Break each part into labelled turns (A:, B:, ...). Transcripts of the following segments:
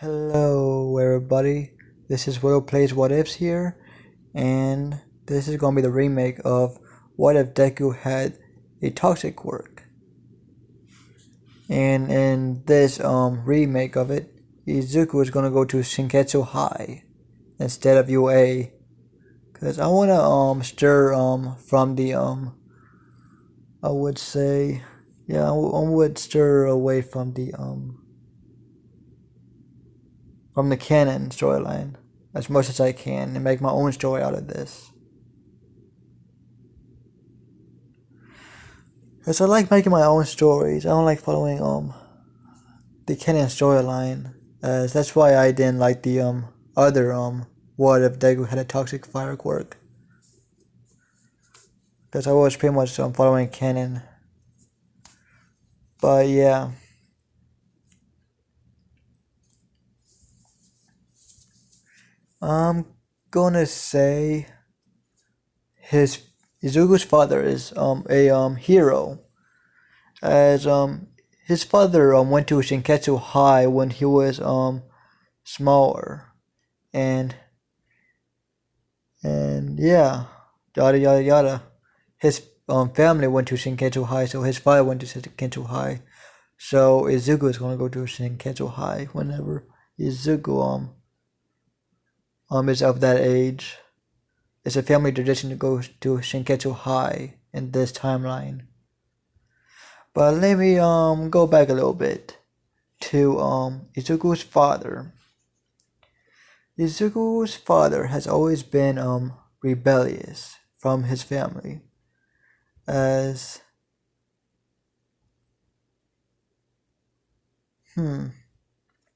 A: Hello everybody, this is Willow Plays What Ifs here, and this is going to be the remake of What If Deku Had a Toxic Quirk. And in this remake of it, Izuku is going to go to Shinketsu High instead of UA, because I want to stir from the I would say, yeah, I would stir away from the canon storyline as much as I can and make my own story out of this. Because I like making my own stories. I don't like following the canon storyline. As that's why I didn't like the other What If Deku Had a Toxic Fire quirk. Because I was pretty much following canon. But yeah. I'm gonna say his Izuku's father is a hero, as his father went to Shinketsu High when he was smaller, and yeah, yada yada yada. His family went to Shinketsu High, so his father went to Shinketsu High. So Izuku is gonna go to Shinketsu High whenever Izuku is of that age. It's a family tradition to go to Shinketsu High in this timeline. But let me go back a little bit to Izuku's father. Izuku's father has always been rebellious from his family, as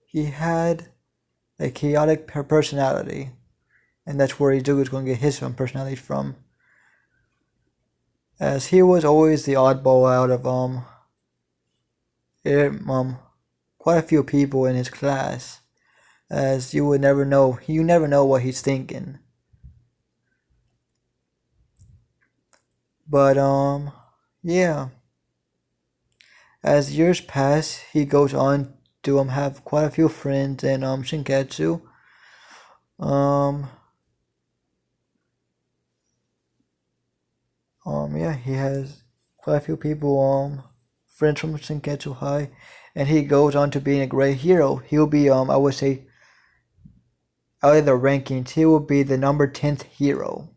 A: he had a chaotic personality, and that's where Izuku is going to get his personality from, as he was always the oddball out of quite a few people in his class, as you never know what he's thinking. But yeah, as years pass, he goes on to have quite a few friends in Shinketsu. Yeah, he has quite a few people friends from Shinketsu High, and he goes on to being a great hero. He'll be I would say, out of the rankings, he will be the number 10th hero.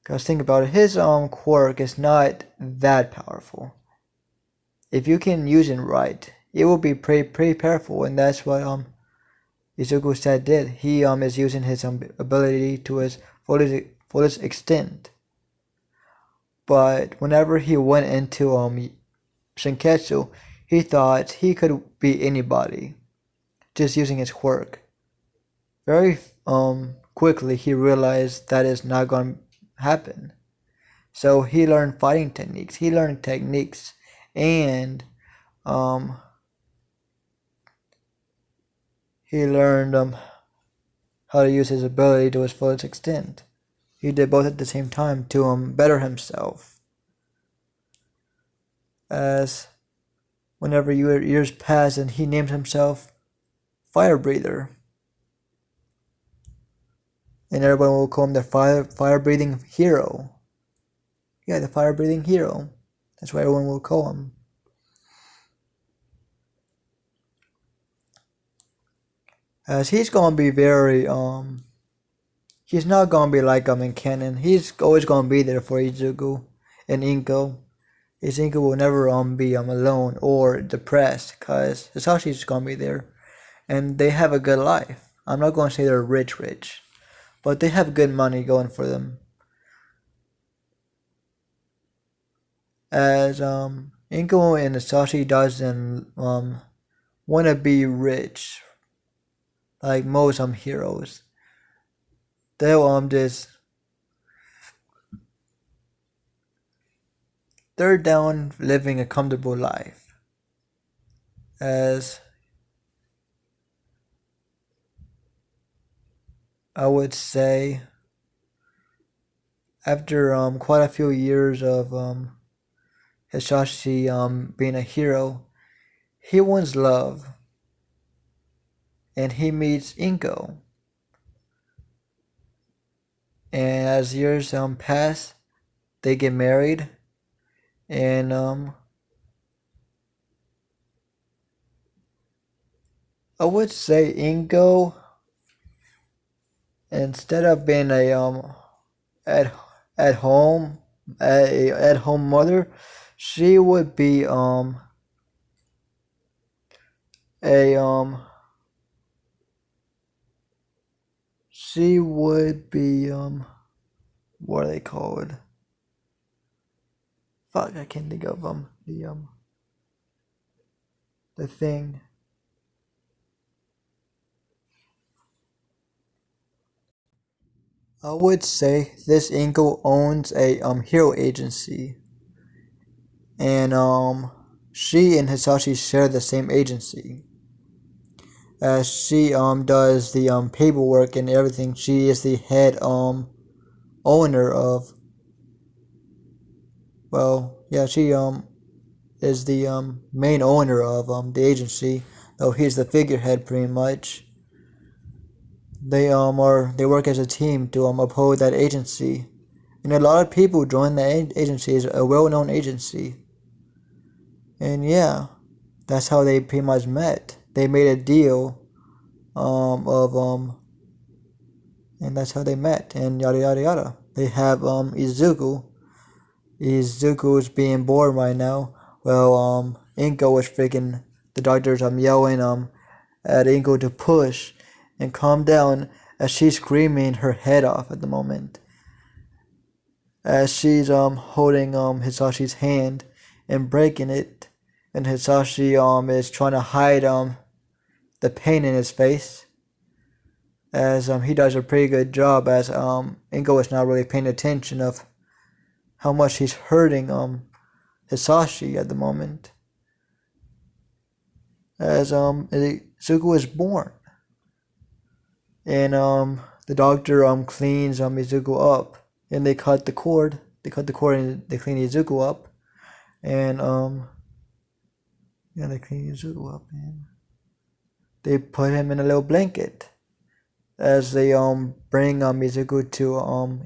A: Cause think about it, his quirk is not that powerful. If you can use it right, it will be pretty powerful, and that's what Izuku said did. He is using his ability to his fullest extent. But whenever he went into Shinketsu, he thought he could be anybody, just using his quirk. Very quickly he realized that is not going to happen. So he learned fighting techniques. He learned techniques, and he learned how to use his ability to his fullest extent. He did both at the same time to better himself. As whenever years pass, and he named himself Fire Breather, and everyone will call him the fire breathing hero. Yeah, the fire breathing hero. That's what everyone will call him. As he's gonna be very he's not gonna be like in canon. He's always gonna be there for Izuku and Inko. Izuku will never be alone or depressed, cause Sasashi's gonna be there, and they have a good life. I'm not gonna say they're rich, but they have good money going for them. As Inko and Sasashi doesn't want to be rich like most heroes. They'll just they're down living a comfortable life. As I would say, after quite a few years of Hisashi being a hero, he wants love. and he meets Inko. And as years pass, they get married, and I would say Inko, instead of being a at at home at home mother, she would be a she would be what are they called? Fuck, I can't think of the thing. I would say this Inko owns a hero agency, and she and Hisashi share the same agency. As she does the paperwork and everything, she is the head owner of, well, yeah, she is the main owner of the agency, though he's the figurehead pretty much. They work as a team to uphold that agency, and a lot of people join the agency. Is a well-known agency, and yeah, that's how they pretty much met. They made a deal of and that's how they met, and yada yada yada. They have Izuku. Izuku's being born right now. Well, Inko is freaking, the doctors yelling at Inko to push and calm down, as she's screaming her head off at the moment. As she's holding Hisashi's hand and breaking it, and Hisashi is trying to hide the pain in his face, as he does a pretty good job, as Inko is not really paying attention of how much he's hurting Hisashi at the moment. As Izuku is born, and the doctor cleans Izuku up, and they cut the cord. They cut the cord and they clean Izuku up, and yeah, they clean Izuku up, and they put him in a little blanket as they bring Izuku to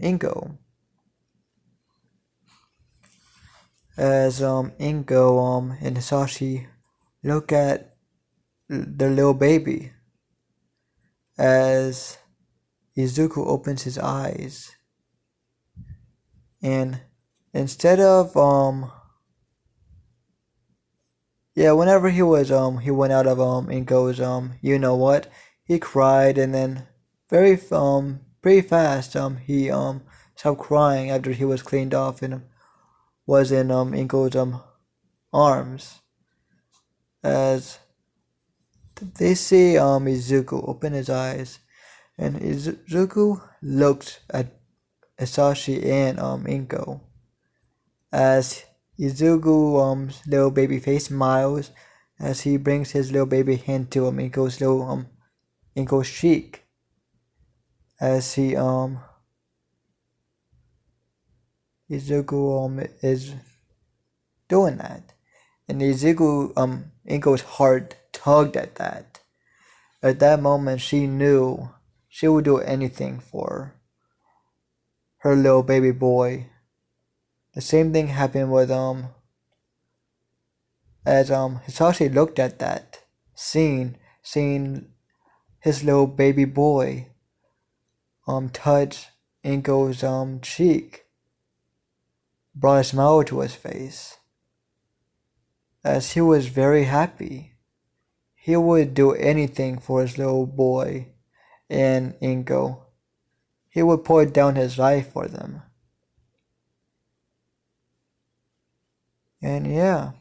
A: Inko. As Inko and Hisashi look at their little baby, as Izuku opens his eyes, and instead of whenever he was he went out of Inko's you know what, he cried, and then very pretty fast he stopped crying after he was cleaned off and was in Inko's arms, as they see Izuku open his eyes, and Izuku looked at Hisashi and Inko, as Izuku little baby face smiles as he brings his little baby hand to Inko's cheek, as he Izuku is doing that, and Izuku Inko's heart tugged at that. At that moment, she knew she would do anything for her little baby boy. The same thing happened with as Hisashi looked at that scene, seeing his little baby boy touch Inko's cheek, brought a smile to his face, as he was very happy. He would do anything for his little boy and Inko. He would put down his life for them. And yeah,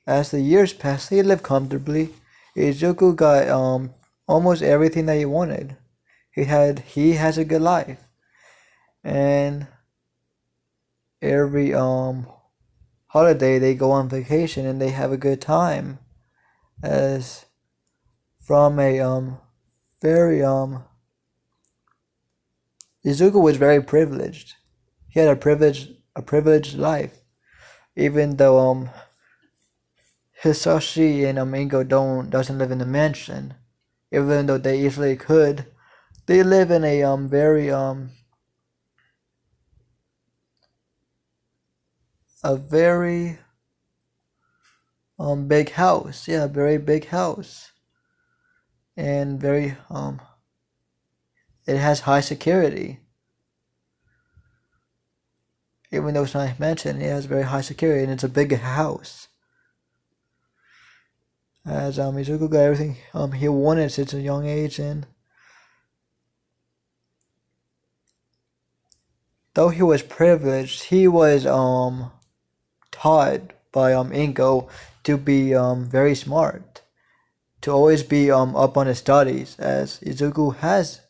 A: as the years passed, they lived comfortably. Izuku got almost everything that he wanted. He has a good life, and every holiday they go on vacation and they have a good time. As from a very Izuku was very privileged. He had a privileged life, even though Hisashi and Inko doesn't live in a mansion. even though they easily could. They live in a very a very big house. Yeah, very big house. And very it has high security. Even though it's not mentioned, it has very high security and it's a big house. As Izuku got everything he wanted since a young age, and though he was privileged, he was taught by Ingo to be very smart, to always be up on his studies, as Izuku has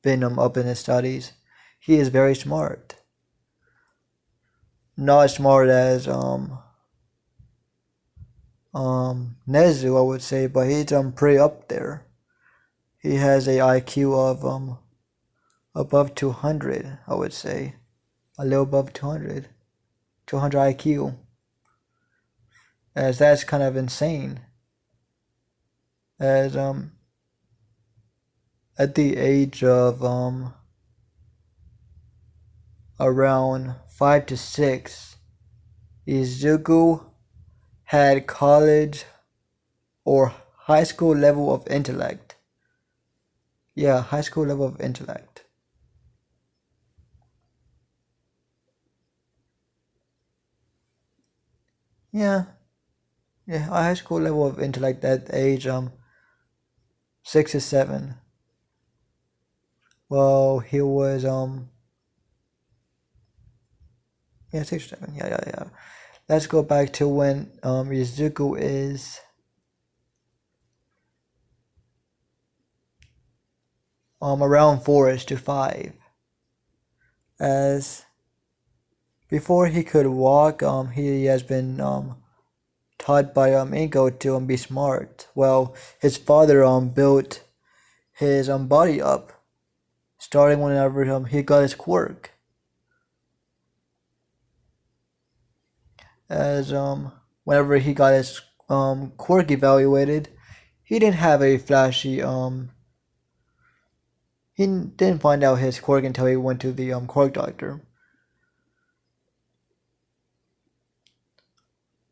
A: been up in his studies. He is very smart. Not as smart as Nezu, I would say, but he's pretty up there. He has a IQ of above 200, I would say. A little above 200. 200 IQ. As that's kind of insane. As at the age of around 5 to 6, Izuku had college or high school level of intellect. Yeah, high school level of intellect. Yeah, yeah, high school level of intellect at age 6 or 7. Well, he was yeah, 6 or 7. Yeah. Let's go back to when Izuku is around 4 to 5. As before he could walk, he has been taught by Ingo to be smart. Well, his father built his body up, starting whenever he got his quirk. As whenever he got his quirk evaluated, he didn't have a flashy he didn't find out his quirk until he went to the quirk doctor.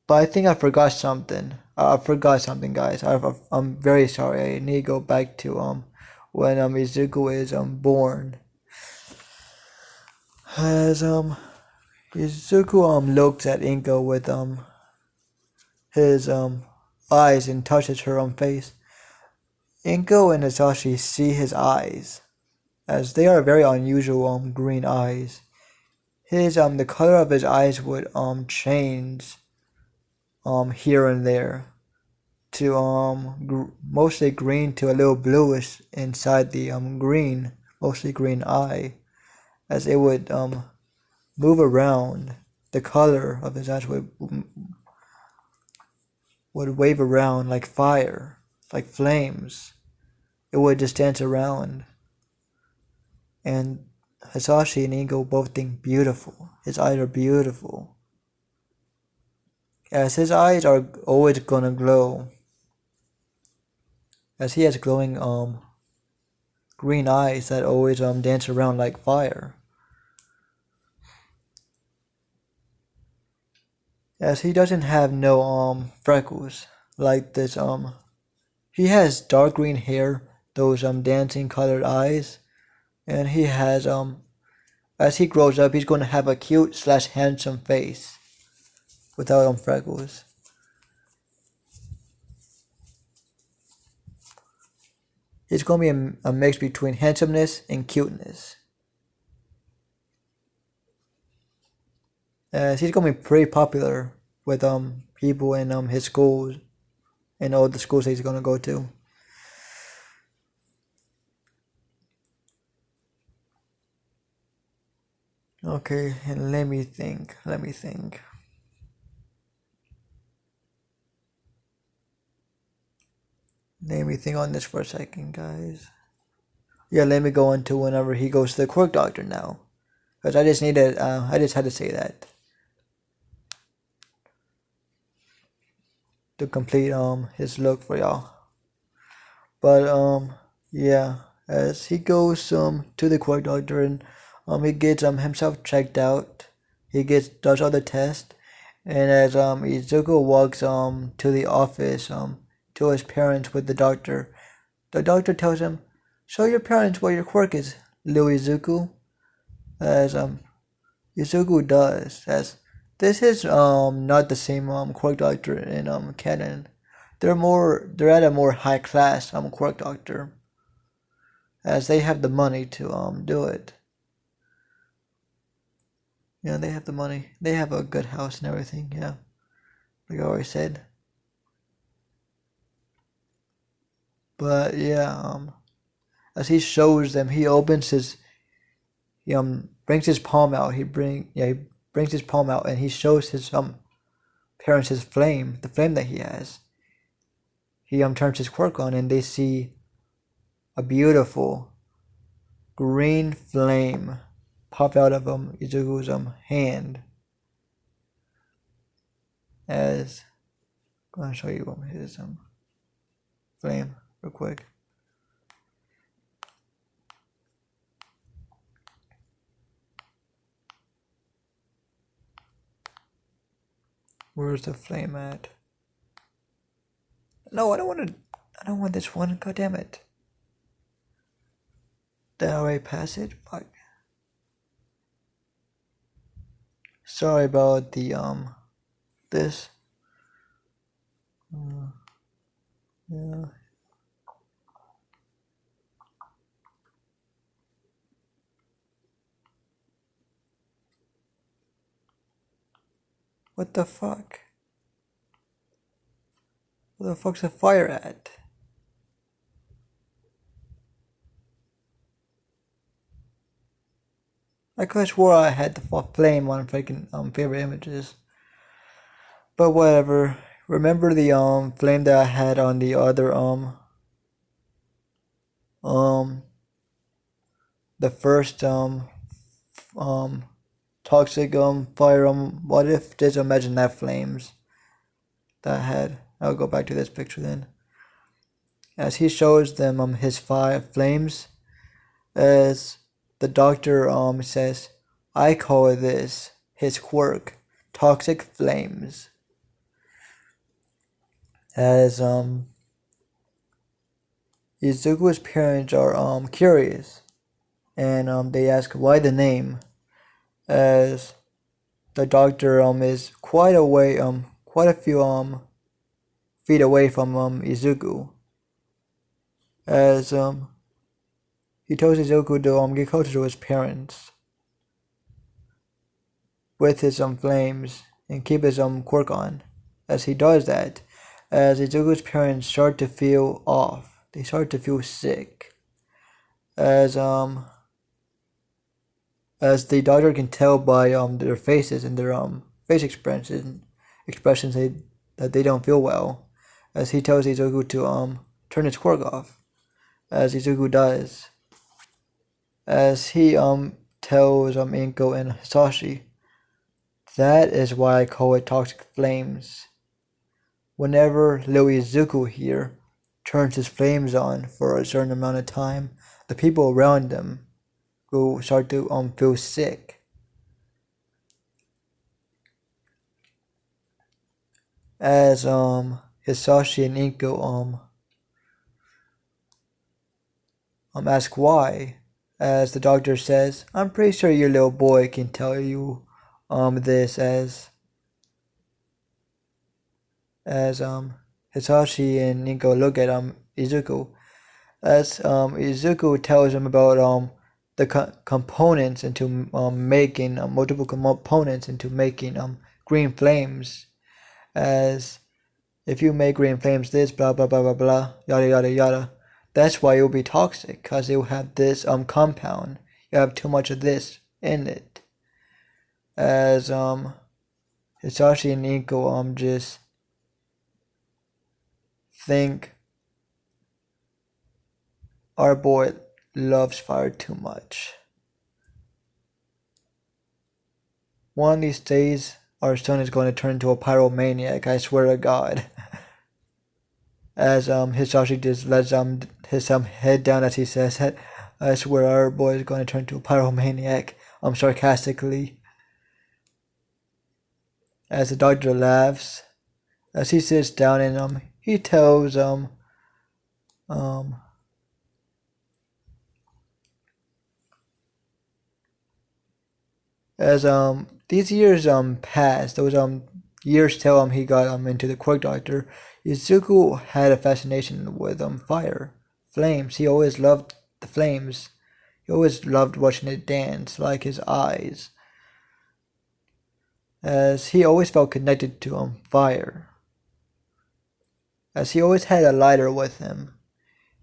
A: But I think I forgot something. I forgot something, guys. I'm very sorry. I need to go back to when Izuku is born. As Izuku looks at Inko with his eyes and touches her face. Inko and Hisashi see his eyes, as they are very unusual green eyes. His the color of his eyes would change here and there to mostly green to a little bluish inside the green, mostly green eye, as it would move around. The color of his eyes would wave around like fire, like flames. It would just dance around. And Hisashi and Ingo both think beautiful. His eyes are beautiful. As his eyes are always gonna glow. As he has glowing green eyes that always dance around like fire. As he doesn't have no freckles like this he has dark green hair, those dancing colored eyes, and he has as he grows up he's gonna have a cute slash handsome face without freckles. He's gonna be a mix between handsomeness and cuteness. As he's gonna be pretty popular with people in his schools and all the schools that he's gonna go to. Okay, and let me think. Let me think on this for a second, guys. Yeah, let me go into whenever he goes to the quirk doctor now, because I just needed. I just had to say that to complete his look for y'all. But Yeah, as he goes to the quirk doctor and he gets himself checked out. He gets does all the tests, and as Izuku walks to the office to his parents with the doctor tells him, "Show your parents where your quirk is, Lil Izuku." As Izuku does, as this is not the same quirk doctor in canon. They're at a more high class quirk doctor, as they have the money to do it. Yeah, they have the money. They have a good house and everything. Yeah, like I always said. But yeah, as he shows them, he brings his palm out. He brings his palm out and he shows his parents his flame, the flame that he has. He turns his quirk on and they see a beautiful green flame pop out of Izuku's hand. As I'm gonna show you his flame real quick. Where's the flame at? No, I don't want to. I don't want this one. God damn it! Did I already pass it? Fuck. Sorry about the this. Yeah. What the fuck? Where the fuck's the fire at? I could have swore I had the flame on freaking favorite images. But whatever. Remember the flame that I had on the other um the first um toxic fire what if just imagine that flames that I had. I'll go back to this picture then. As he shows them his five flames, as the doctor says, I call this his quirk, toxic flames. As Izuku's parents are curious and they ask why the name, as the doctor is quite a few feet away from Izuku, as he tells Izuku to get closer to his parents with his flames and keep his quirk on. As he does that, as Izuku's parents start to feel off, they start to feel sick. As the doctor can tell by their faces and their face expressions that they don't feel well. As he tells Izuku to turn his quirk off, as Izuku does. As he tells Inko and Hisashi, that is why I call it toxic flames. Whenever Lil Izuku here turns his flames on for a certain amount of time, the people around them will start to feel sick. As Hisashi and Inko ask why, as the doctor says, I'm pretty sure your little boy can tell you this, as Hisashi and Inko look at Izuku, as Izuku tells him about the components into making multiple components into making green flames, as if you make green flames this blah blah blah blah blah yada yada yada, that's why it will be toxic, because it will have this compound, you have too much of this in it. As Hisashi and Inko just think our boy loves fire too much. One of these days, our son is going to turn into a pyromaniac, I swear to God. as Hisashi just lets his head down as he says that I swear our boy is going to turn to a pyromaniac. Sarcastically, as the doctor laughs as he sits down and he tells um as these years pass, those years tell he got into the quirk doctor. Izuku had a fascination with fire, flames. He always loved the flames. He always loved watching it dance, like his eyes, as he always felt connected to fire, as he always had a lighter with him.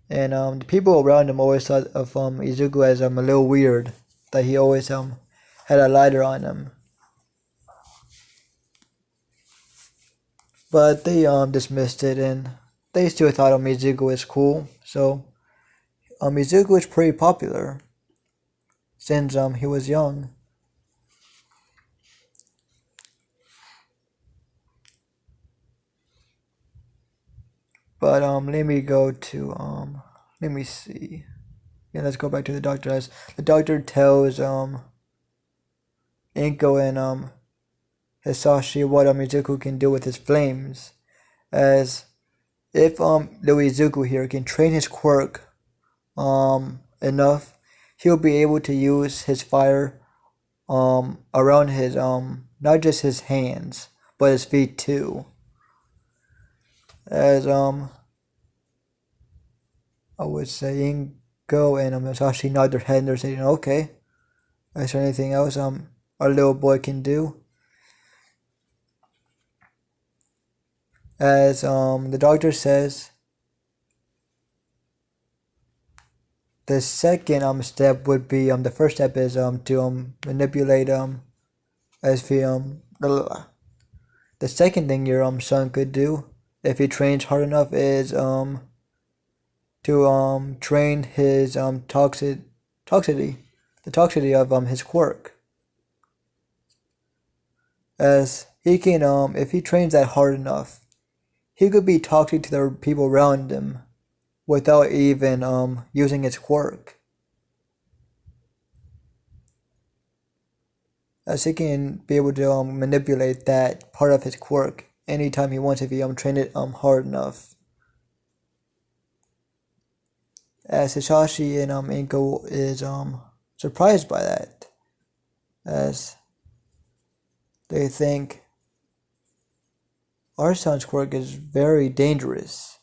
A: And the people around him always thought of Izuku as a little weird, that he always had a lighter on him. But they dismissed it, and they still thought Izuku was cool. So Izuku is pretty popular since he was young. But let me go to let me see. Yeah, let's go back to the doctor. As the doctor tells Inko and Hisashi what Izuku can do with his flames, as if Izuku here can train his quirk enough, he'll be able to use his fire around his not just his hands but his feet too. As I was saying, go and Hisashi nod their head and they're saying, okay. Is there anything else our little boy can do? As the doctor says, the second step would be the first step is to manipulate as the the second thing your son could do if he trains hard enough is to train his toxicity, the toxicity of his quirk, as he can if he trains that hard enough, he could be toxic to the people around him without even using his quirk, as he can be able to manipulate that part of his quirk anytime he wants if he train it hard enough. As Hisashi and Inko is surprised by that, as they think our son's quirk is very dangerous,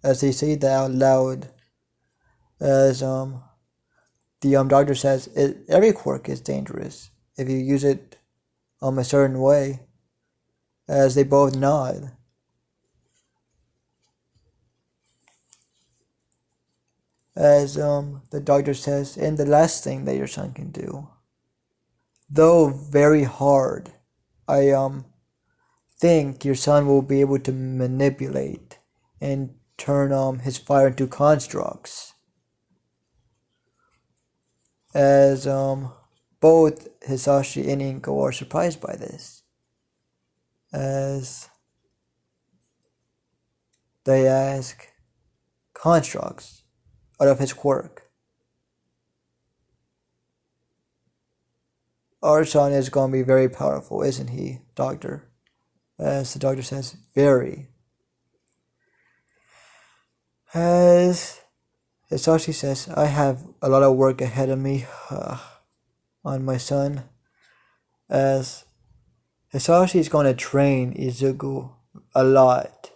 A: as they say that out loud, as the doctor says every quirk is dangerous if you use it a certain way, as they both nod. As the doctor says, and the last thing that your son can do, though very hard, I think your son will be able to manipulate and turn his fire into constructs. As both Hisashi and Inko are surprised by this, as they ask constructs out of his quirk. Our son is going to be very powerful, isn't he, doctor? As the doctor says, very. As Hisashi says, I have a lot of work ahead of me on my son. As Hisashi is going to train Izuku a lot.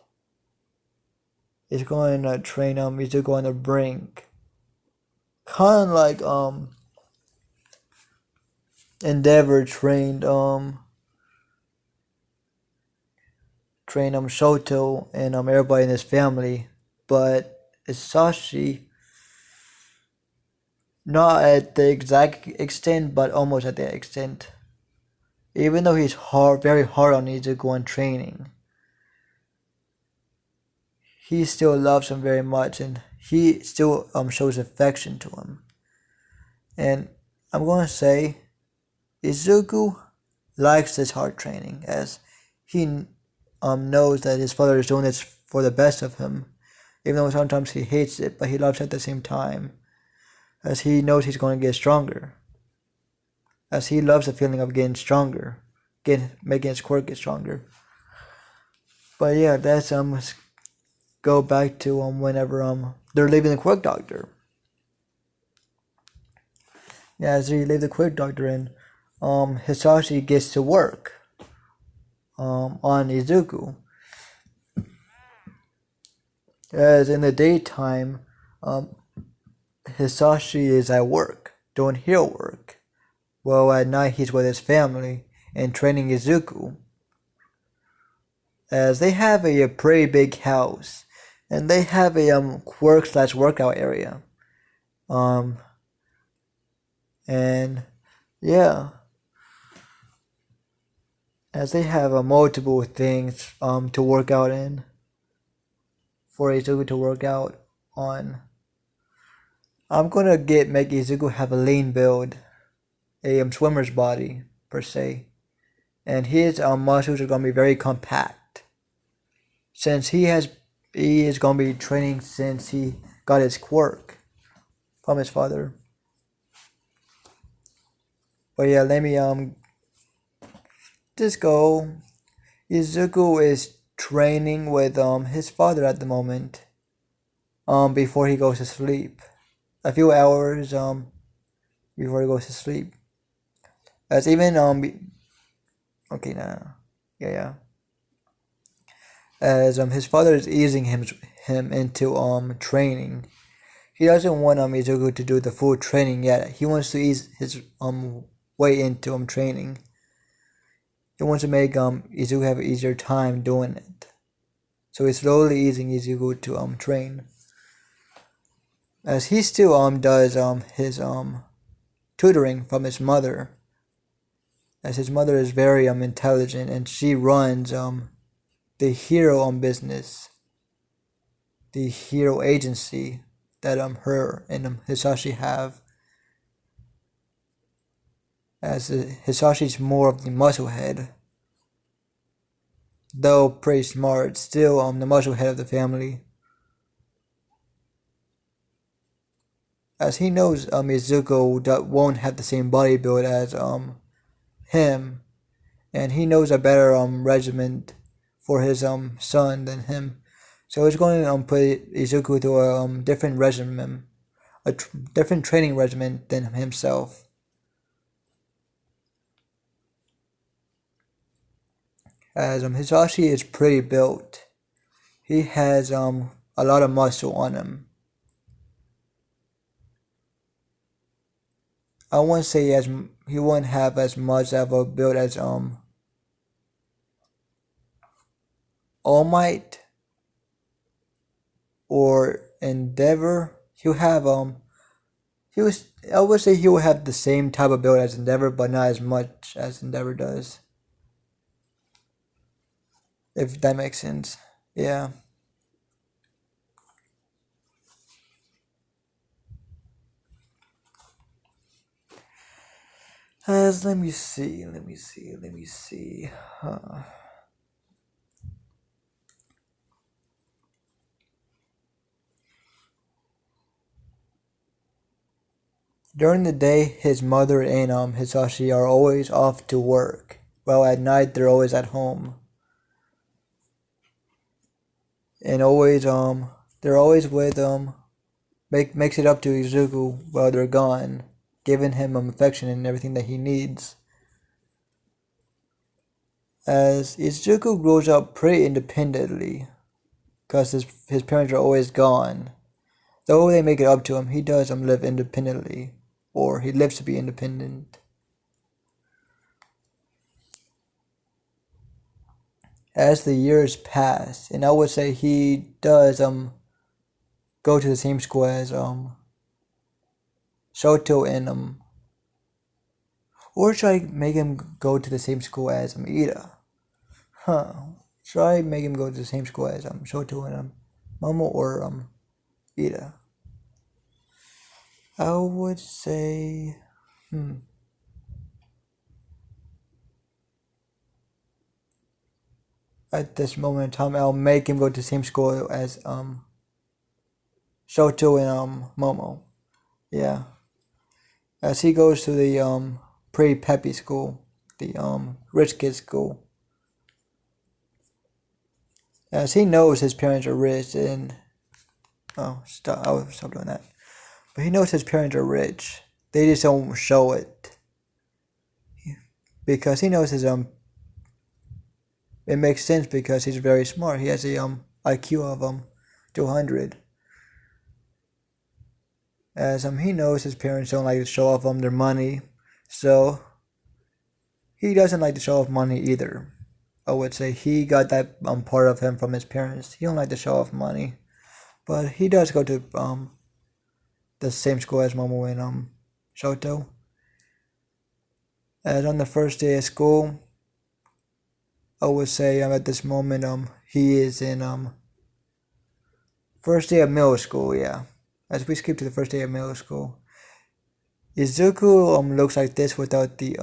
A: He's going to train Izuku on the brink. Kind of like Endeavor trained Shoto and everybody in his family, but Hisashi not at the exact extent, but almost at that extent. Even though he's very hard on Izuku on training, he still loves him very much, and he still shows affection to him. And I'm going to say, Izuku likes this hard training, as he knows that his father is doing this for the best of him, even though sometimes he hates it, but he loves it at the same time, as he knows he's going to get stronger, as he loves the feeling of getting stronger, making his quirk get stronger. But yeah, that's let's go back to whenever they're leaving the quirk doctor. Yeah, as they leave the quirk doctor and Hisashi gets to work on Izuku. As in the daytime, um, Hisashi is at work, doing hero work, while at night he's with his family and training Izuku. As they have a pretty big house, and they have a quirk slash workout area. Um, and yeah, as they have multiple things to work out in, for Izuku to work out on. I'm gonna make Izuku have a lean build, a swimmer's body per se, and his muscles are gonna be very compact. Since he is gonna be training since he got his quirk from his father. But yeah, let me just go. Izuku is training with his father at the moment. Before he goes to sleep. A few hours before he goes to sleep. As even okay now, yeah. As his father is easing him into training. He doesn't want Izuku to do the full training yet. He wants to ease his way into training. He wants to make Izuku have an easier time doing it. So he's slowly easing Izuku to train. As he still does his tutoring from his mother. As his mother is very intelligent and she runs the hero business, the hero agency that her and Hisashi have. As Hisashi's more of the muscle head, though pretty smart, still the muscle head of the family. As he knows Izuku won't have the same body build as him, and he knows a better regiment for his son than him. So he's going to put Izuku to a different regimen, a different training regimen than himself. As Hisashi is pretty built, he has a lot of muscle on him. I wouldn't say he wouldn't have as much of a build as All Might or Endeavor. He'll have I would say he will have the same type of build as Endeavor, but not as much as Endeavor does. If that makes sense. Yeah. Let me see. During the day, his mother and Hisashi are always off to work, while at night they're always at home. And always they're always with makes it up to Izuku while they're gone, giving him affection and everything that he needs. As Izuku grows up pretty independently, because his parents are always gone. Though they make it up to him, he does live independently, or he lives to be independent. As the years pass, and I would say he does go to the same school as Shoto and or should I make him go to the same school as Ida? Should I make him go to the same school as Shoto and Momo or Ida? I would say at this moment in time I'll make him go to the same school as Shoto and Momo. Yeah, as he goes to the pretty peppy school, the rich kid school. As he knows his parents are rich, and oh, stop! I will stop doing that. But he knows his parents are rich. They just don't show it because he knows his It makes sense because he's very smart. He has a IQ of 200. As he knows his parents don't like to show off their money, so he doesn't like to show off money either. I would say he got that part of him from his parents. He don't like to show off money, but he does go to the same school as Momo and Shoto. As on the first day of school, I would say at this moment he is in first day of middle school. Yeah, as we skip to the first day of middle school, Izuku looks like this without the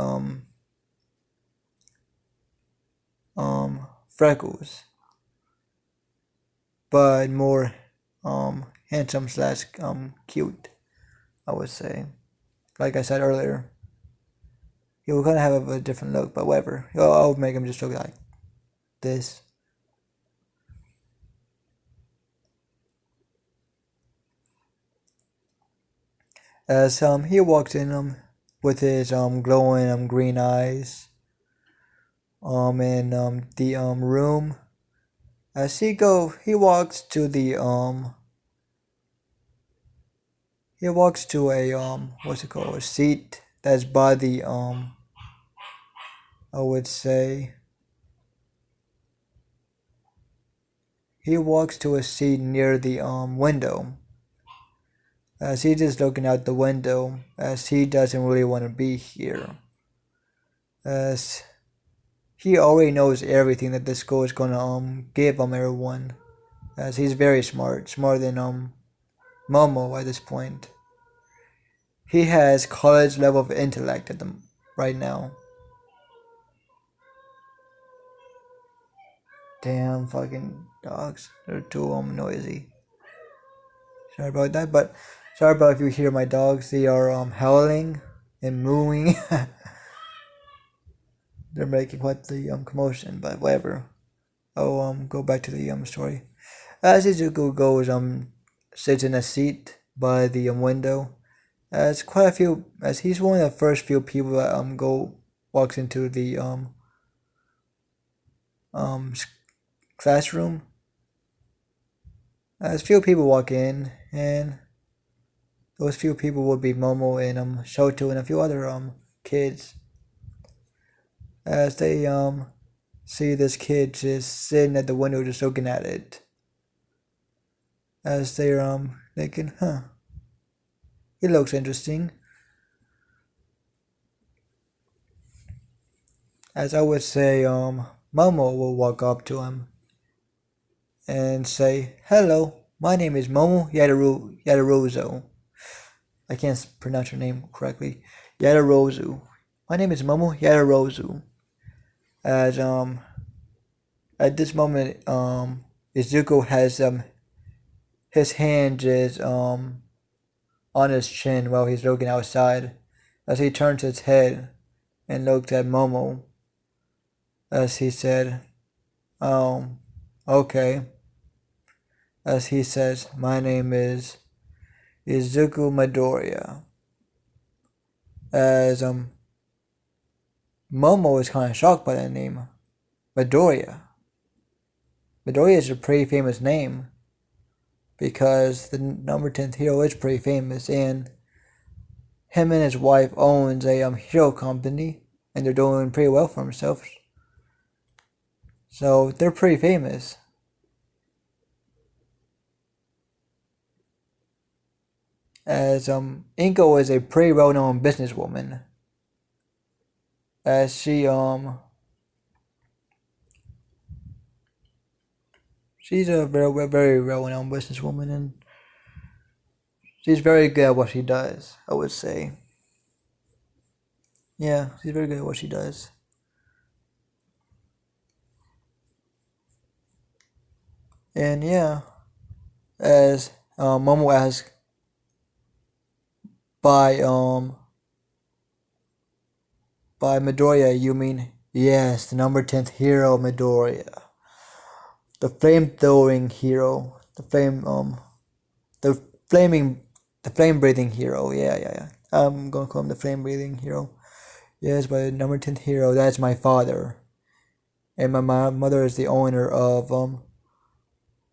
A: freckles, but more handsome slash cute, I would say. Like I said earlier, he will kind of have a different look, but whatever. I'll make him just look like this. As he walks in with his glowing green eyes in the room. As he walks to the he walks to a what's it called, a seat that's by the I would say he walks to a seat near the window. As he's just looking out the window, as he doesn't really want to be here. As he already knows everything that the school is gonna give everyone. As he's very smart, smarter than Momo at this point. He has college level of intellect at them right now. Damn fucking dogs. They're too noisy. Sorry about that, but sorry about if you hear my dogs. They are howling and mooing. They're making quite the commotion, but whatever. I'll go back to the story. As Izuku goes sits in a seat by the window. As quite a few, as he's one of the first few people that walks into the um classroom. As few people walk in, and those few people would be Momo and Shoto and a few other kids. As they see this kid just sitting at the window just looking at it. As they're thinking, huh, it looks interesting. As I would say, Momo will walk up to him and say, "Hello, my name is Momo Yadarozo. I can't pronounce your name correctly. Yadarozu. My name is Momo Yadarozu." As at this moment, Izuku has his hand is on his chin while he's looking outside. As he turns his head and looks at Momo, as he said, okay. As he says, "My name is Izuku Midoriya." As Momo is kind of shocked by that name, Midoriya. Midoriya is a pretty famous name because the number 10th hero is pretty famous, and him and his wife owns a hero company, and they're doing pretty well for themselves. So they're pretty famous. As Inko is a pretty well-known businesswoman. As she's a very very well-known businesswoman, and she's very good at what she does, I would say. Yeah, she's very good at what she does. And yeah, as Momo asks, by by Midoriya, you mean? Yes, the number 10th hero, Midoriya. The flame throwing hero. The flaming the flame breathing hero. Yeah. I'm gonna call him the flame breathing hero. Yes, but the number 10th hero, that's my father. And my mother is the owner of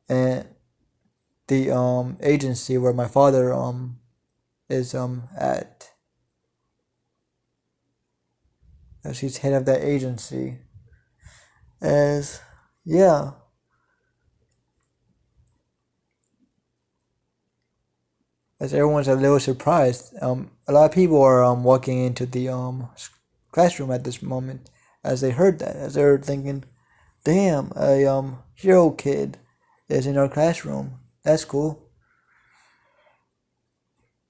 A: and the agency where my father is at. She's head of that agency. As yeah, as everyone's a little surprised. A lot of people are walking into the classroom at this moment as they heard that, as they're thinking, "Damn, a hero kid is in our classroom. That's cool."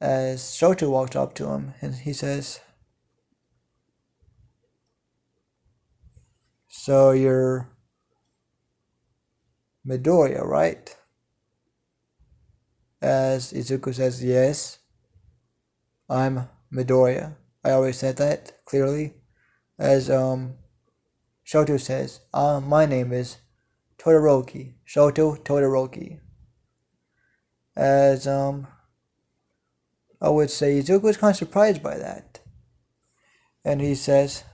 A: As Shoto walks up to him and he says, "So you're Midoriya, right?" As Izuku says, "Yes, I'm Midoriya. I always said that clearly." As Shoto says, "My name is Todoroki, Shoto Todoroki." As I would say Izuku was kind of surprised by that. And he says,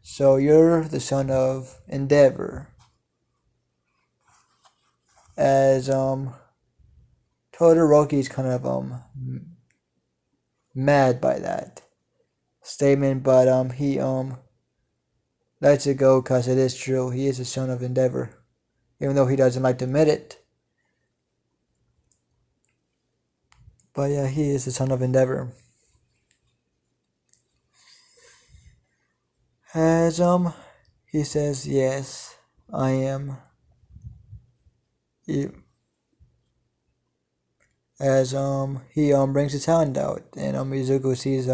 A: "So you're the son of Endeavor." As Todoroki's kind of mad by that statement, but he lets it go because it is true. He is the son of Endeavor, even though he doesn't like to admit it. But yeah, he is the son of Endeavor. As he says, "Yes, I am." He, as he brings his hand out, and Izuku sees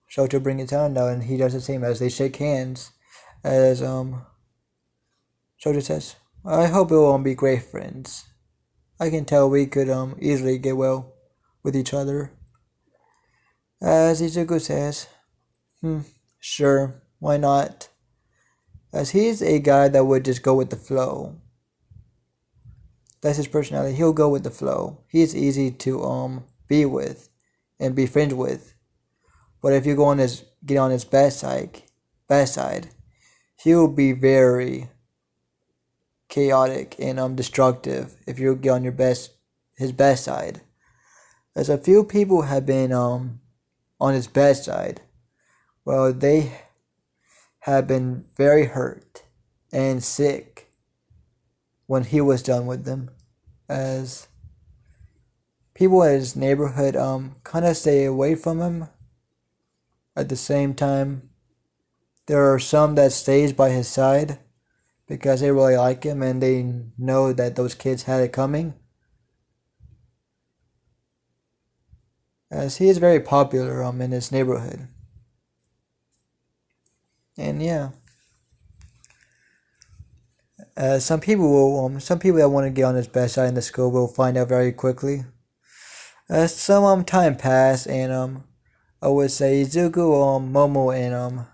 A: Shoto bring his hand out, and he does the same as they shake hands. As Shoto says, "I hope we will be great friends. I can tell we could easily get well with each other." As Izuku says, "Sure, why not?" As he's a guy that would just go with the flow. That's his personality. He'll go with the flow. He's easy to be with and be friends with. But if you get on his bad side, he'll be very chaotic and destructive if you get on his best side. As a few people have been on his bad side, well, they have been very hurt and sick when he was done with them. As people in his neighborhood kind of stay away from him. At the same time, there are some that stays by his side because they really like him and they know that those kids had it coming. As he is very popular in his neighborhood. And yeah, some people that want to get on his best side in the school will find out very quickly. As some time pass, and I would say Izuku, Momo, and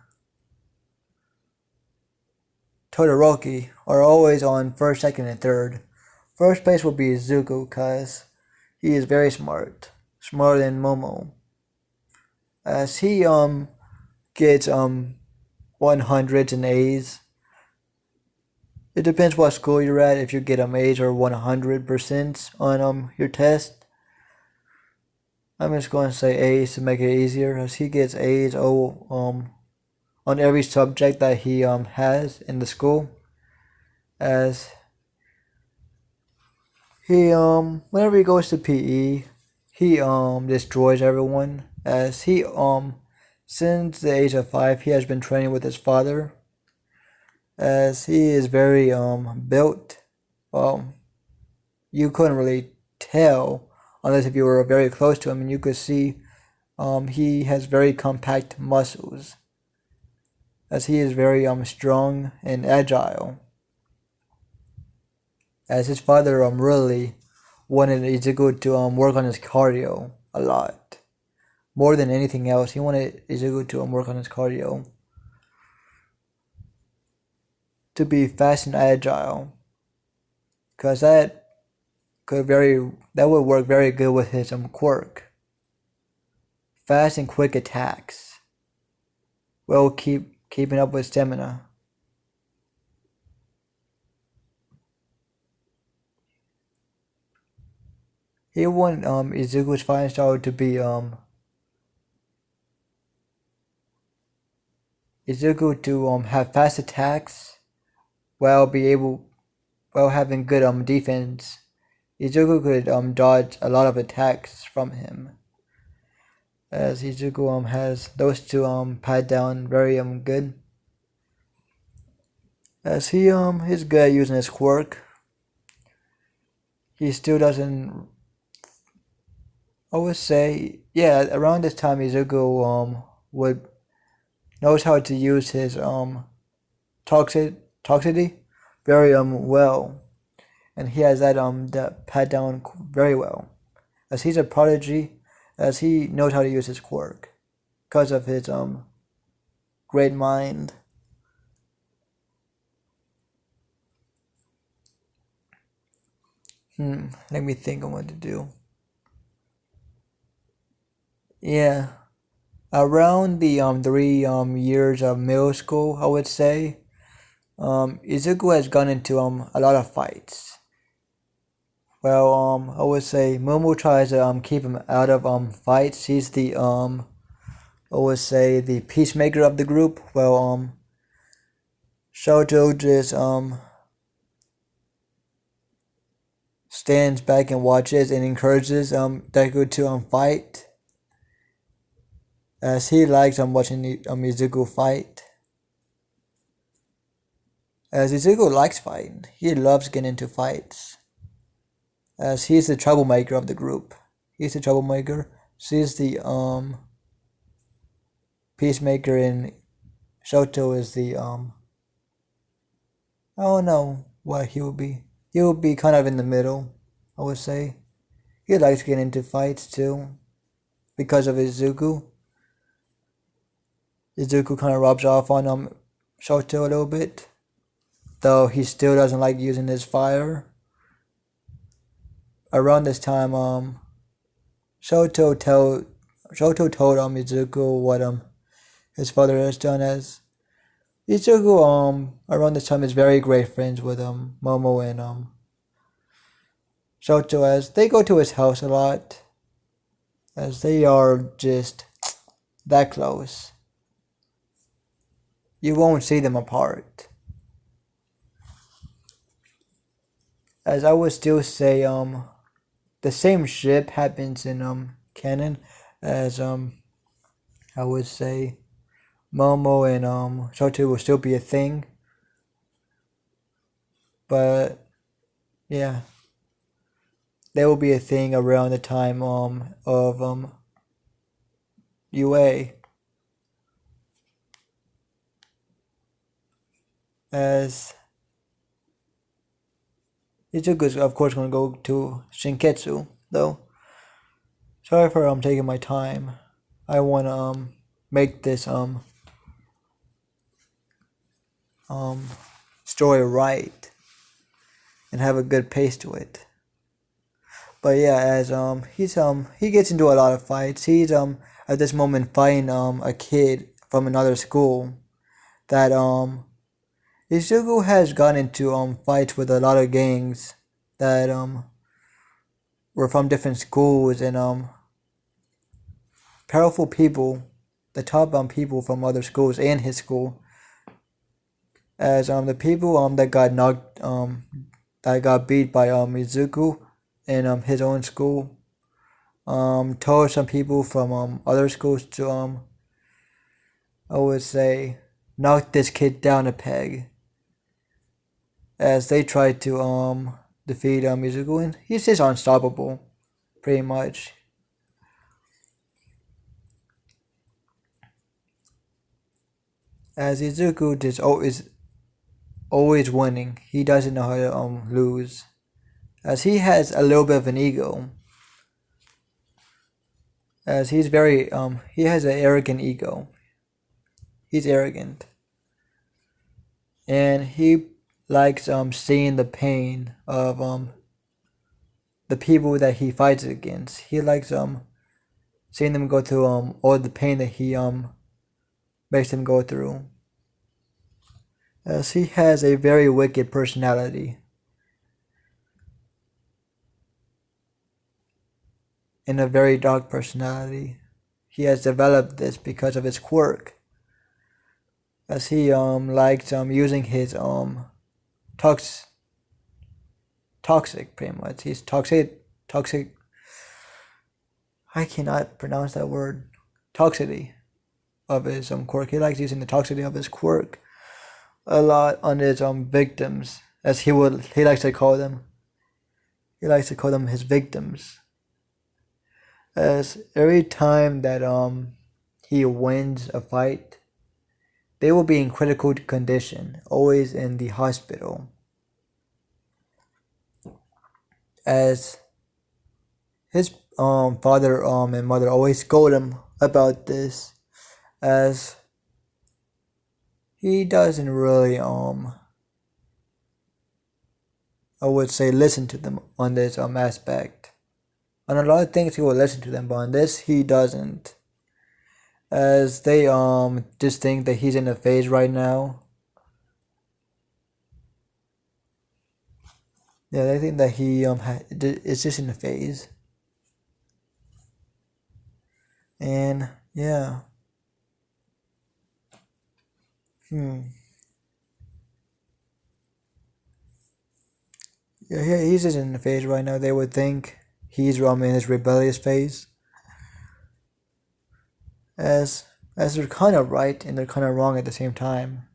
A: Todoroki are always on first, second, and third. First place will be Izuku, cause he is very smart, smarter than Momo. As he gets 100s and A's. It depends what school you're at. If you get A's or 100% on your test, I'm just going to say A's to make it easier. As he gets A's on every subject that he has in the school. As he whenever he goes to PE, he destroys everyone. As he since the age of 5, he has been training with his father. As he is very built. You couldn't really tell unless if you were very close to him, and you could see he has very compact muscles. As he is very strong and agile. as his father really wanted Izuku to work on his cardio a lot. More than anything else, he wanted Izuku to work on his cardio to be fast and agile, cause that would work very good with his quirk. Fast and quick attacks. Well, keeping up with stamina. He wanted Izuku's fighting style to be Izuku to have fast attacks while having good defense. Izuku could dodge a lot of attacks from him, as Izuku has those two pad down very good. As he is good at using his quirk, he still doesn't. I would say, yeah, around this time Izuku would knows how to use his toxicity very well, and he has that pad down very well, as he's a prodigy, as he knows how to use his quirk because of his great mind. Let me think on what to do. Yeah, around the 3 years of middle school, I would say, Izuku has gone into a lot of fights. Well, I would say Momo tries to keep him out of fights. He's the I would say the peacemaker of the group. Well, Shoto just stands back and watches and encourages Deku to fight, as he likes watching Izuku fight. As Izuku likes fighting, he loves getting into fights, as he's the troublemaker of the group. He's the troublemaker. She's the peacemaker, and Shoto is the I don't know what he would be. He would be kind of in the middle, I would say. He likes getting into fights too, because of Izuku. Izuku kind of rubs off on Shoto a little bit, though he still doesn't like using his fire. Around this time, Shoto told Izuku what his father has done, as Izuku around this time is very great friends with Momo and Shoto, as they go to his house a lot, as they are just that close. You won't see them apart. As I would still say the same ship happens in canon, as I would say Momo and Shoto will still be a thing. But yeah, they will be a thing around the time of UA, as Izuku is of course gonna go to Shinketsu though. Sorry for taking my time. I wanna make this story right and have a good pace to it. But yeah, as he gets into a lot of fights. He's at this moment fighting a kid from another school that Izuku has gotten into fights with a lot of gangs that were from different schools, and powerful people, the top people from other schools and his school, as the people that got knocked that got beat by Izuku in his own school, told some people from other schools to I would say knock this kid down a peg, as they tried to defeat Izuku, and he's just unstoppable pretty much. As Izuku is always winning. He doesn't know how to lose. as he has a little bit of an ego, as he's very he has an arrogant ego. He's arrogant, and he likes seeing the pain of the people that he fights against. He likes seeing them go through all the pain that he makes them go through. As he has a very wicked personality and a very dark personality. He has developed this because of his quirk. As he likes using his tox toxic pretty much. He's toxic. I cannot pronounce that word. Toxicity of his quirk. He likes using the toxicity of his quirk a lot on his victims, as he likes to call them. He likes to call them his victims. As every time that he wins a fight, they will be in critical condition, always in the hospital. As his father and mother always scold him about this, as he doesn't really I would say listen to them on this aspect. On a lot of things he will listen to them, but on this he doesn't. As they just think that he's in a phase right now. Yeah, they think that he is just in a phase. And yeah. Yeah, he's just in a phase right now. They would think he's in his rebellious phase. As they're kind of right and they're kind of wrong at the same time.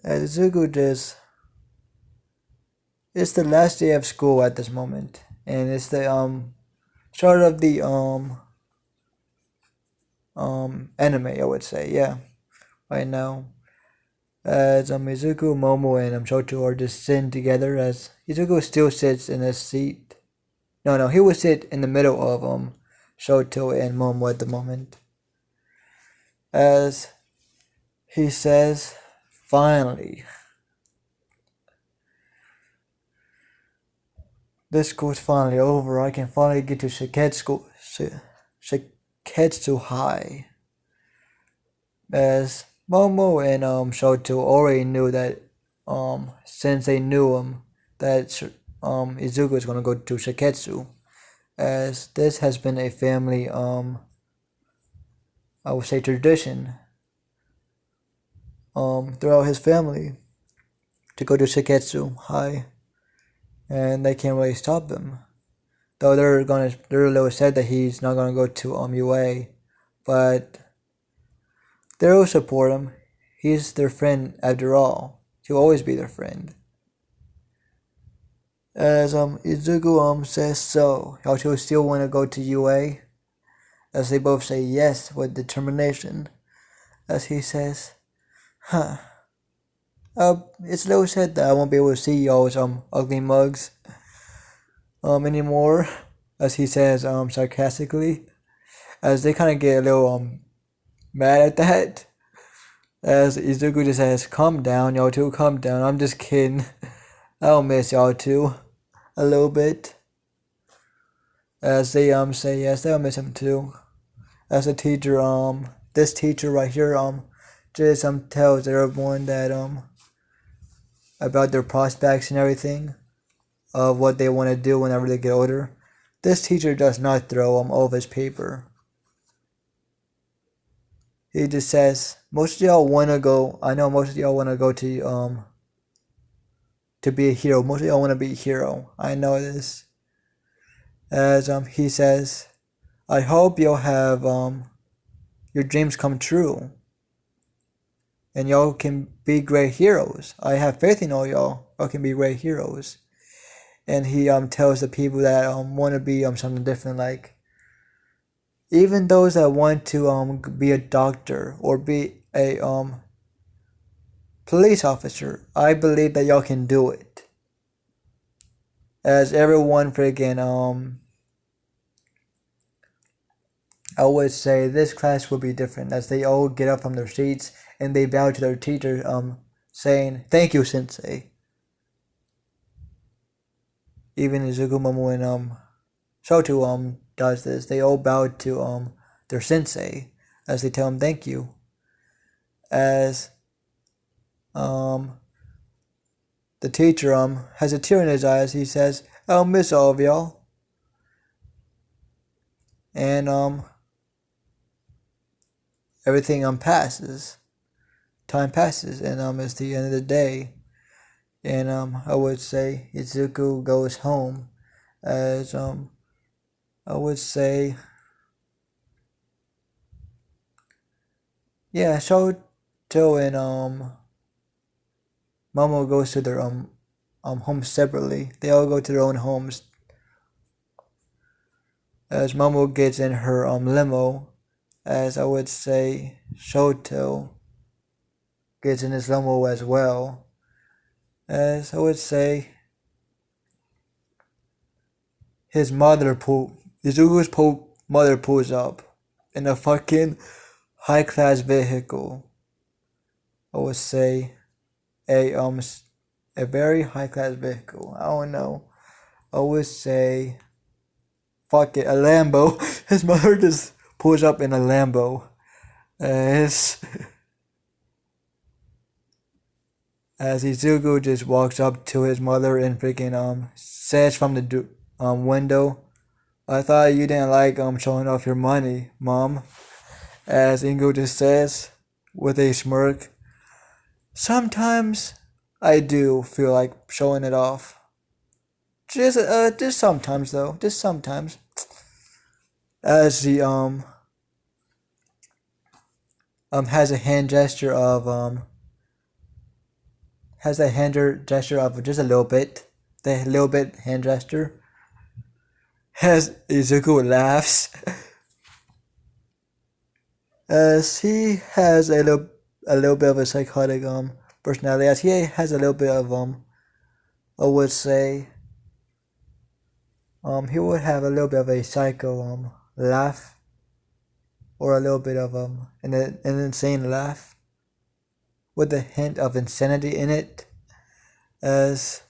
A: As Zugu just, it's the last day of school at this moment, and it's the start of the anime, I would say, yeah, right now. As Izuku, Momo, and Shoto are just sitting together, as Izuku still sits in his seat. No, he would sit in the middle of Shoto and Momo at the moment. As he says, finally, this school's finally over. I can finally get to Shiketsu High. As Momo and Shoto already knew that since they knew that Izuku is gonna go to Shiketsu, as this has been a family I would say tradition throughout his family to go to Shiketsu High, and they can't really stop him. Though they're a little sad that he's not gonna go to UA, but they'll support him. He's their friend after all. He'll always be their friend. As Izuku says so, Yaoto still wanna go to UA, as they both say yes with determination. As he says, it's a little sad that I won't be able to see y'all's ugly mugs anymore, as he says sarcastically, as they kind of get a little mad at that. As Izuku just says, calm down, y'all two, calm down, I'm just kidding. I'll miss y'all too a little bit. As they say yes, they'll miss him too. As a teacher, this teacher right here just tells everyone that about their prospects and everything of what they want to do whenever they get older. This teacher does not throw all of his paper. He just says, most of y'all want to go, I know most of y'all want to go to be a hero. Most of y'all want to be a hero. I know this. As he says, I hope you'll have your dreams come true. And y'all can be great heroes. I have faith in all y'all. Y'all can be great heroes. And he tells the people that want to be something different, like even those that want to be a doctor or be a police officer, I believe that y'all can do it. As everyone freaking I would say this class will be different as they all get up from their seats and they bow to their teacher saying thank you sensei. Even Izuku, Momo, and Shoto does this. They all bow to their sensei as they tell him thank you. As the teacher has a tear in his eyes, he says, "I'll miss all of y'all." And everything passes. Time passes, and it's the end of the day. And I would say Izuku goes home, as I would say, yeah, Shoto and Momo goes to their homes separately. They all go to their own homes. As Momo gets in her limo, as I would say Shoto gets in his limo as well. As I would say Izuku's mother pulls up in a fucking high class vehicle. I would say a very high class vehicle. I don't know. I would say fuck it, a Lambo. His mother just pulls up in a Lambo. As as Izuku just walks up to his mother and freaking says from the window, "I thought you didn't like showing off your money, Mom." As Ingo just says with a smirk, "Sometimes I do feel like showing it off. Just sometimes though, just sometimes." As he has a hand gesture of has a hand gesture of just a little bit, the little bit hand gesture. As Izuku laughs, as he has a little bit of a psychotic personality, as he has a little bit of I would say he would have a little bit of a psycho laugh, or a little bit of an insane laugh with a hint of insanity in it, as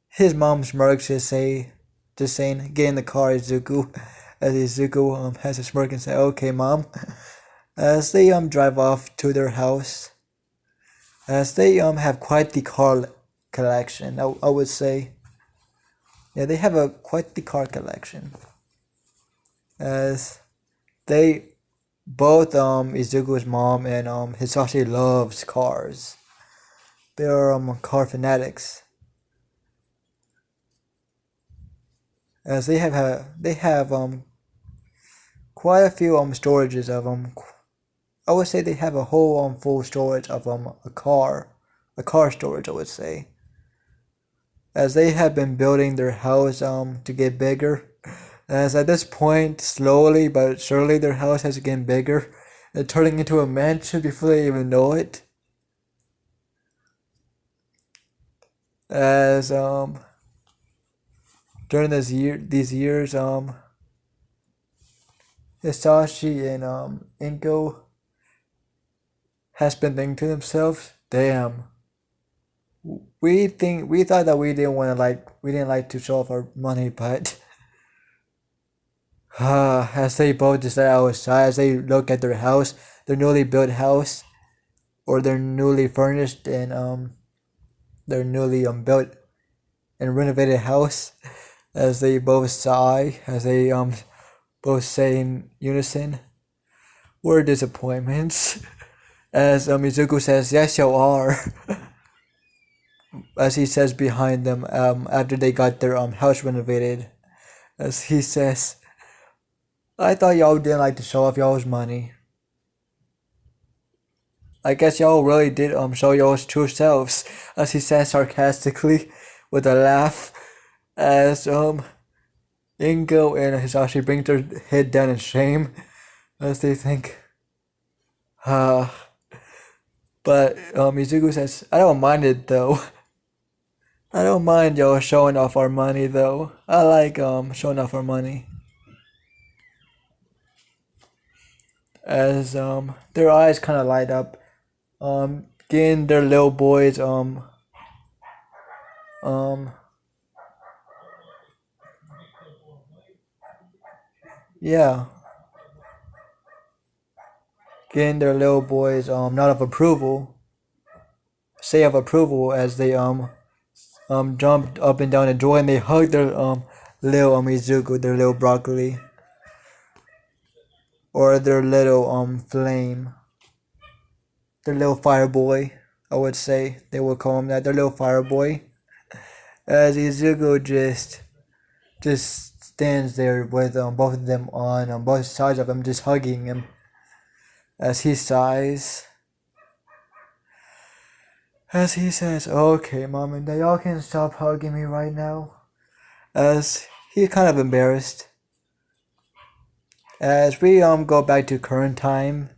A: his mom smirks just saying, "Get in the car, Izuku." As Izuku has a smirk and say, "Okay, Mom." As they drive off to their house, as they have quite the car collection, I would say. Yeah, they have quite the car collection. As they both Izuku's mom and Hisashi loves cars. They are car fanatics. As they have quite a few storages of I would say they have a whole full storage of a car storage, I would say. As they have been building their house to get bigger. As at this point, slowly but surely, their house has getting bigger and turning into a mansion before they even know it. As during these years, Hisashi and Inko has been thinking to themselves, "Damn, we thought that we didn't like to show off our money, but." As they both decide outside, as they look at their house, their newly built house, or their newly furnished and their newly built and renovated house, as they both sigh, as they both say in unison, "We're disappointments." As Izuku says, "Yes, you are." As he says behind them, after they got their house renovated, as he says, "I thought y'all didn't like to show off y'all's money. I guess y'all really did show y'all's true selves," as he says sarcastically with a laugh, as Ingo and Hisashi bring their head down in shame, as they think, but But Izuku says, I don't mind it though. I don't mind y'all showing off our money though. I like showing off our money. As their eyes kind of light up, getting their little boys um yeah, getting their little boys not of approval, say of approval as they jumped up and down in joy and they hugged their little Izuku, their little broccoli, or their little flame, their little fire boy. I would say they would call him that, their little fire boy. As Izuku just stands there with both of them on both sides of him, just hugging him as he sighs. As he says, okay, mom and dad, y'all can stop hugging me right now. As he's kind of embarrassed. As we go back to current time,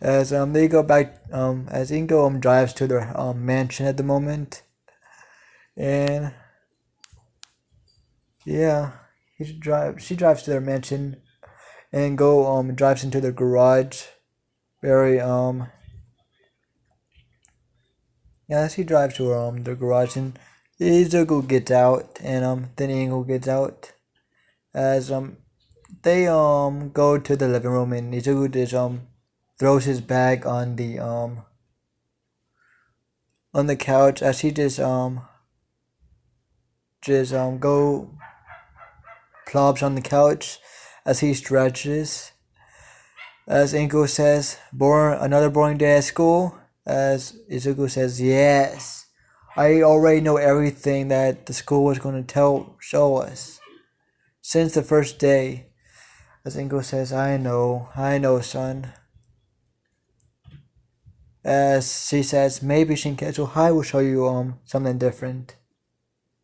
A: as they go back as Ingo drives to their mansion at the moment, and yeah, she drives to their mansion, and go drives into their garage, very yeah, she drives to their garage, and Izuku gets out, and then Ingo gets out, as they go to the living room, and Izuku just throws his bag on the couch as he just go plops on the couch as he stretches. As Ingo says, another boring day at school. As Izuku says, yes, I already know everything that the school was going to show us since the first day. As Ingo says, I know, son. As she says, maybe Shinketsu High will show you something different.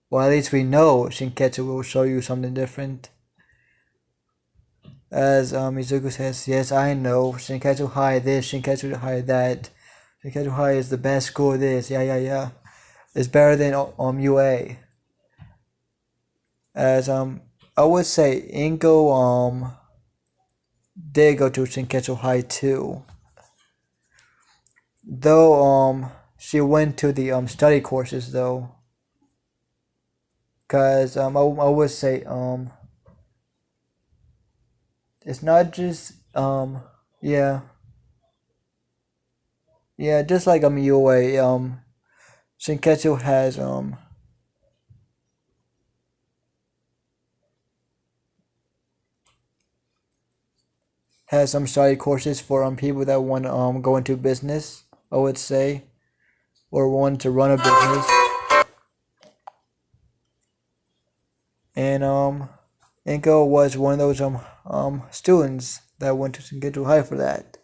A: Well, at least we know Shinketsu will show you something different. As Izuku says, yes, I know, Shinketsu High this, Shinketsu High that. Shinketsu High is the best school this, yeah. It's better than UA. As I would say Ingo did go to Shinketsu High too. Though she went to the study courses though. Cause I would say it's not just yeah. Yeah, just like UA, Shinketsu has some study courses for people that want to go into business, I would say, or want to run a business. And Inko was one of those students that went to Shinketsu High for that.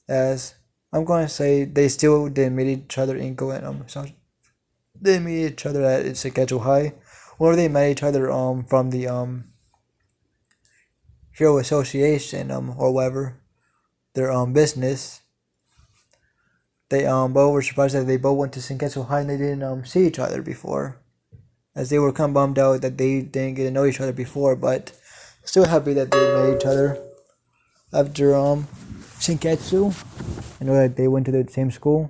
A: As I'm going to say, they still didn't meet each other. Inko and they meet each other at Shinketsu High, or they met each other from the Hero Association or whatever their business. They both were surprised that they both went to Shinketsu High and they didn't see each other before, as they were kind of bummed out that they didn't get to know each other before, but still happy that they met each other after Shinketsu. I know that they went to the same school.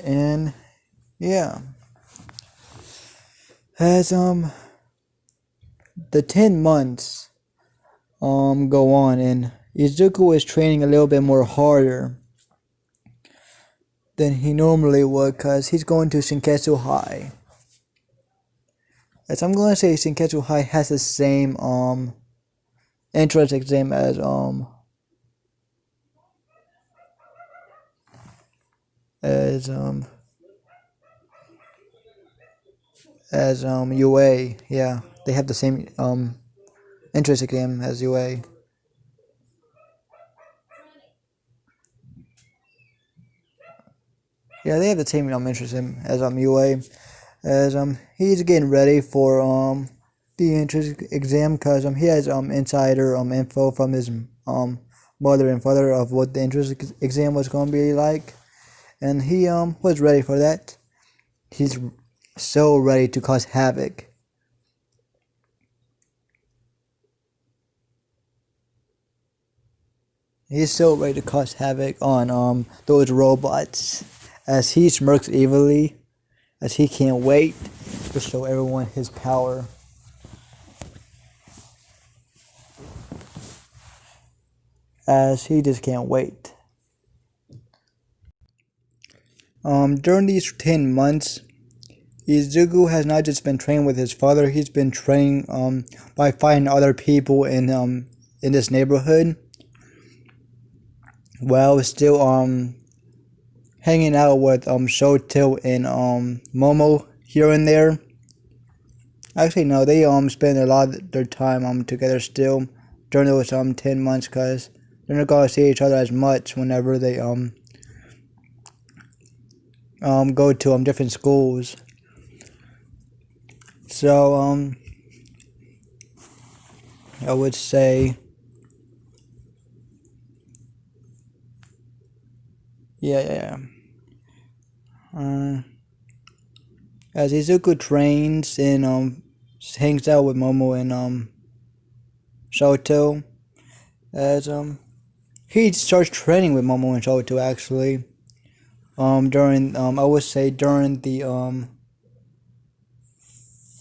A: And yeah, as the 10 months go on, and Izuku is training a little bit more harder than he normally would, because he's going to Shinketsu High. As I'm going to say, Shinketsu High has the same entrance exam as UA. Yeah, they have the same entrance exam as UA. Yeah, they have the same entrance exam as UA. As he's getting ready for the entrance exam because he has insider info from his mother and father of what the entrance exam was going to be like, and he was ready for that. He's so ready to cause havoc. He's so ready to cause havoc on those robots, as he smirks evilly, as he can't wait to show everyone his power. As he just can't wait. During these 10 months, Izuku has not just been training with his father, he's been training by fighting other people in this neighborhood, while still hanging out with Shoto and Momo here and there. Actually no, they spend a lot of their time together still during those 10 months, because they're not gonna see each other as much whenever they go to different schools. So I would say, yeah. As Izuku trains and hangs out with Momo and Shoto, as he starts training with Momo and Shoto actually. During I would say during the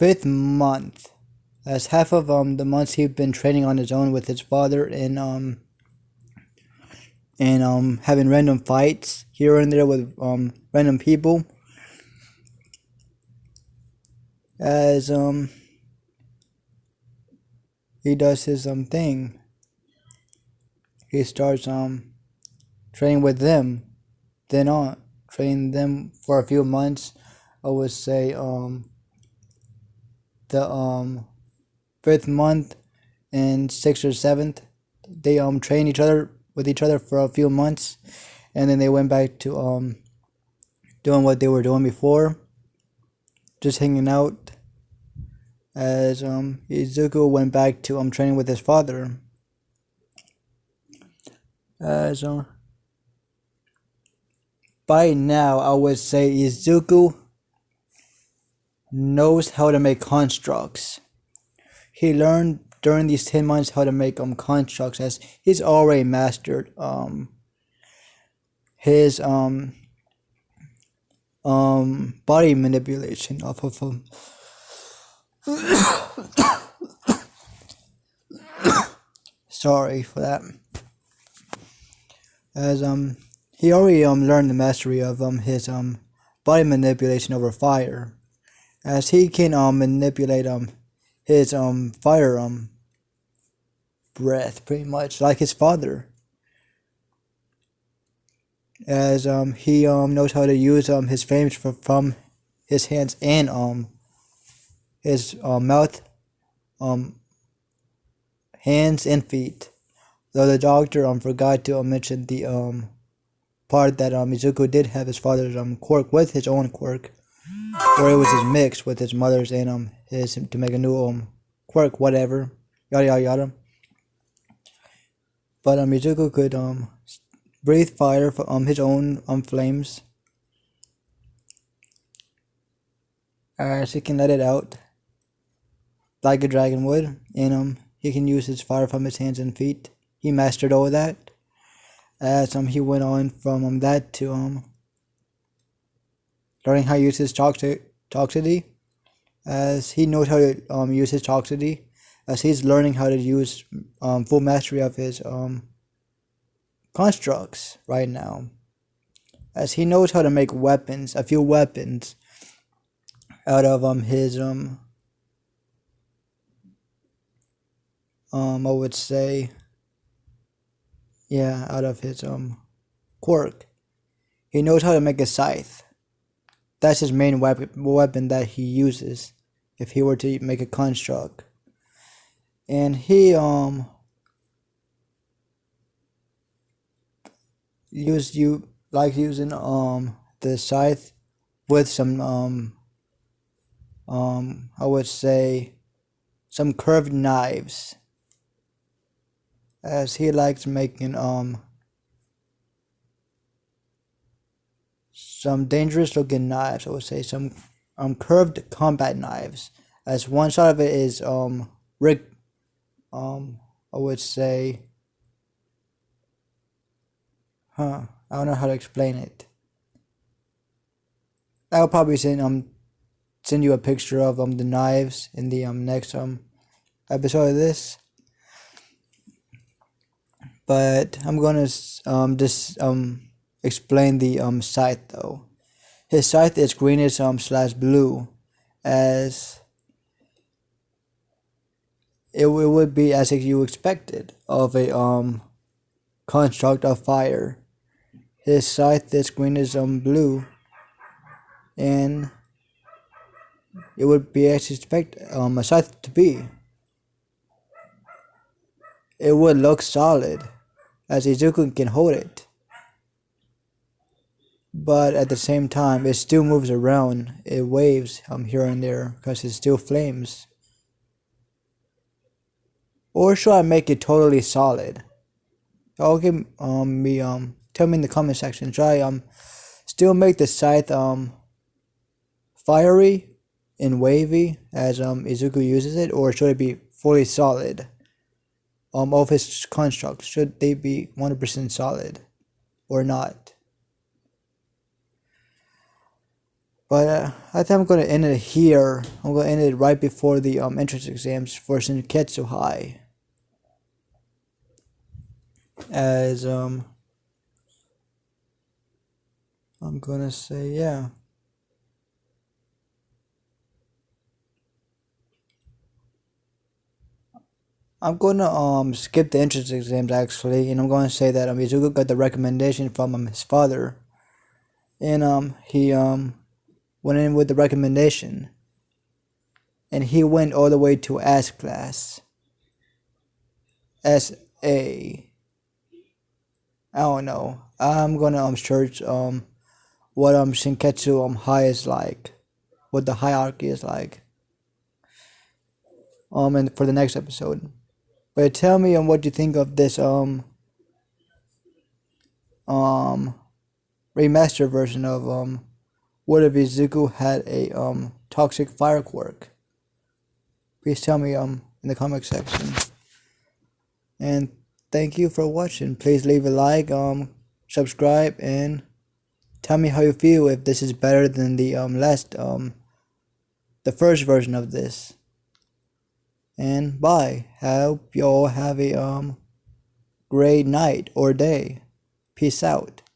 A: 5th month, as half of the months he's been training on his own with his father and having random fights here and there with random people. As he does his thing, he starts training with them, then on training them for a few months. I would say the 5th month and 6th or 7th, they train each other with each other for a few months, and then they went back to doing what they were doing before, just hanging out. As Izuku went back to training with his father. As by now, I would say Izuku knows how to make constructs. He learned during these 10 months how to make constructs, as he's already mastered his body manipulation off of him. Sorry for that. As he already learned the mastery of his body manipulation over fire, as he can manipulate his fire breath pretty much like his father. As he knows how to use his flames from his hands and his mouth, hands and feet. Though the doctor forgot to mention the part that Izuku did have his father's quirk with his own quirk, or it was his mix with his mother's and his to make a new quirk, whatever, yada yada yada. But Izuku could breathe fire from his own flames, as he can let it out like a dragon would, and he can use his fire from his hands and feet. He mastered all of that. As he went on from that to learning how to use his toxicity, as he knows how to use his toxicity, as he's learning how to use full mastery of his constructs right now, as he knows how to make weapons, a few weapons out of his I would say, yeah, out of his quirk. He knows how to make a scythe. That's his main weapon that he uses if he were to make a construct. And he using the scythe with some I would say some curved knives, as he likes making some dangerous looking knives. I would say some curved combat knives, as one side of it is rig I would say, I don't know how to explain it. I'll probably send you a picture of the knives in the next episode of this. But I'm gonna just explain the scythe though. His scythe is greenish slash blue, as it would be as you expected of a construct of fire. His scythe is greenish blue, and it would be as you expect a scythe to be. It would look solid, as Izuku can hold it. But at the same time, it still moves around. It waves here and there because it still flames. Or should I make it totally solid? Y'all give me tell me in the comment section. Should I still make the scythe fiery and wavy as Izuku uses it, or should it be fully solid? Of his construct, should they be 100% solid or not? But I think I'm gonna end it here. I'm gonna end it right before the entrance exams for Shinketsu High. As I'm gonna say, yeah. I'm gonna skip the entrance exams actually, and I'm gonna say that Izuku got the recommendation from his father, and he went in with the recommendation, and he went all the way to S class. SA. I don't know. I'm gonna search what Shinketsu High is like, what the hierarchy is like, and for the next episode. But tell me what you think of this remaster version of what if Izuku had a toxic fire quirk? Please tell me in the comment section. And thank you for watching. Please leave a like, subscribe, and tell me how you feel, if this is better than the the first version of this. And bye. Hope you all have a great night or day. Peace out.